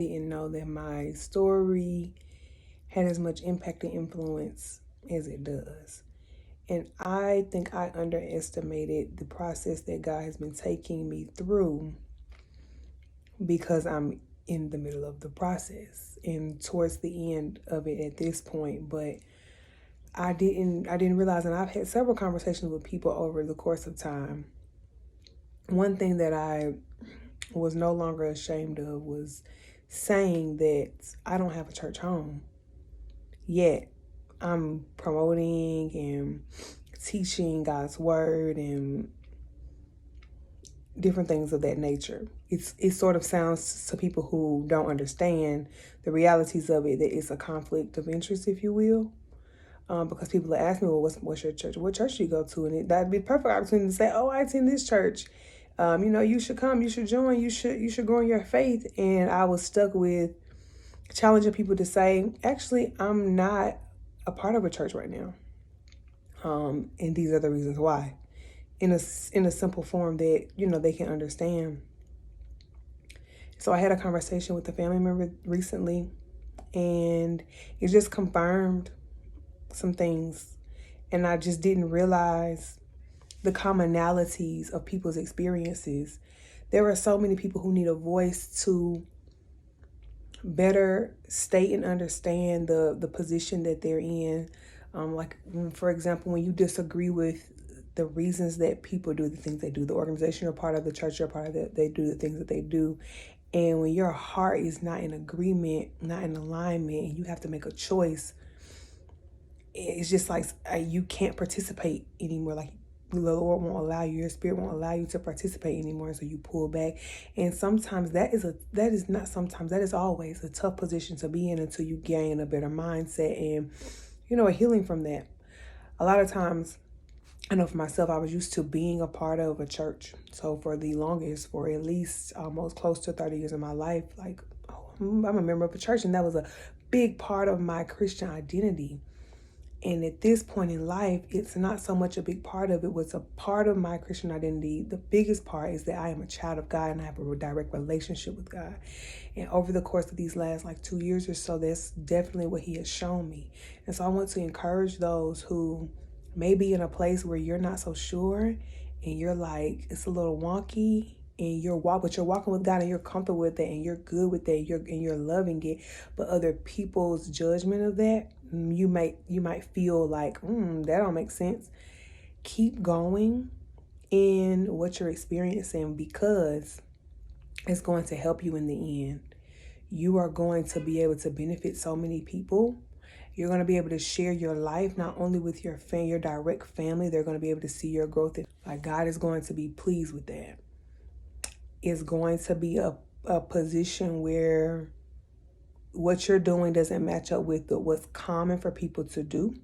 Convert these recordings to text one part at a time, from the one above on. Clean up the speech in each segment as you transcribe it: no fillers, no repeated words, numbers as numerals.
Didn't know that my story had as much impact and influence as it does. And I think I underestimated the process that God has been taking me through because I'm in the middle of the process and towards the end of it at this point. But I didn't realize, and I've had several conversations with people over the course of time. One thing that I was no longer ashamed of was saying that I don't have a church home. Yet I'm promoting and teaching God's word and different things of that nature. It sort of sounds to people who don't understand the realities of it that it's a conflict of interest, if you will. Because people ask me, well, what's your church? What church do you go to? And that'd be a perfect opportunity to say, oh, I attend this church. You should come, you should join, you should grow in your faith. And I was stuck with challenging people to say, actually, I'm not a part of a church right now. And these are the reasons why. In a simple form that, they can understand. So I had a conversation with a family member recently, and it just confirmed some things. And I just didn't realize the commonalities of people's experiences. There are so many people who need a voice to better state and understand the position that they're in. Like, for example, when you disagree with the reasons that people do the things they do, the organization you're part of, the church you're part of, they do the things that they do. And when your heart is not in agreement, not in alignment, and you have to make a choice, it's just like you can't participate anymore. Like, the Lord won't allow you, your spirit won't allow you to participate anymore, so you pull back. And sometimes that is always a tough position to be in until you gain a better mindset and, a healing from that. A lot of times, I know for myself, I was used to being a part of a church. So for the longest, for at least almost close to 30 years of my life, like, I'm a member of a church, and that was a big part of my Christian identity. And at this point in life, it's not so much a big part of it. What's a part of my Christian identity, the biggest part, is that I am a child of God and I have a direct relationship with God. And over the course of these last 2 years or so, that's definitely what He has shown me. And so I want to encourage those who may be in a place where you're not so sure and you're like, it's a little wonky, and but you're walking with God and you're comfortable with it and you're good with it, and you're loving it. But other people's judgment of that, you might feel like, that don't make sense. Keep going in what you're experiencing, because it's going to help you in the end. You are going to be able to benefit so many people. You're going to be able to share your life not only with your direct family. They're going to be able to see your growth. Like, God is going to be pleased with that. It's going to be a position where what you're doing doesn't match up with what's common for people to do,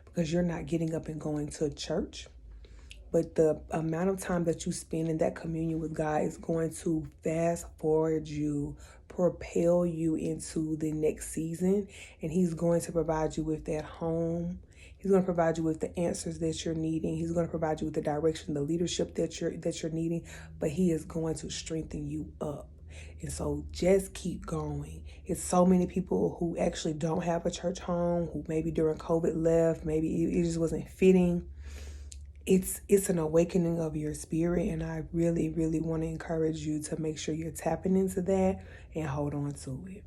because you're not getting up and going to church. But the amount of time that you spend in that communion with God is going to fast forward you, propel you into the next season. And He's going to provide you with that home. He's going to provide you with the answers that you're needing. He's going to provide you with the direction, the leadership that you're needing. But He is going to strengthen you up. And so just keep going. It's so many people who actually don't have a church home, who maybe during COVID left, maybe it just wasn't fitting. It's an awakening of your spirit, and I really, really want to encourage you to make sure you're tapping into that and hold on to it.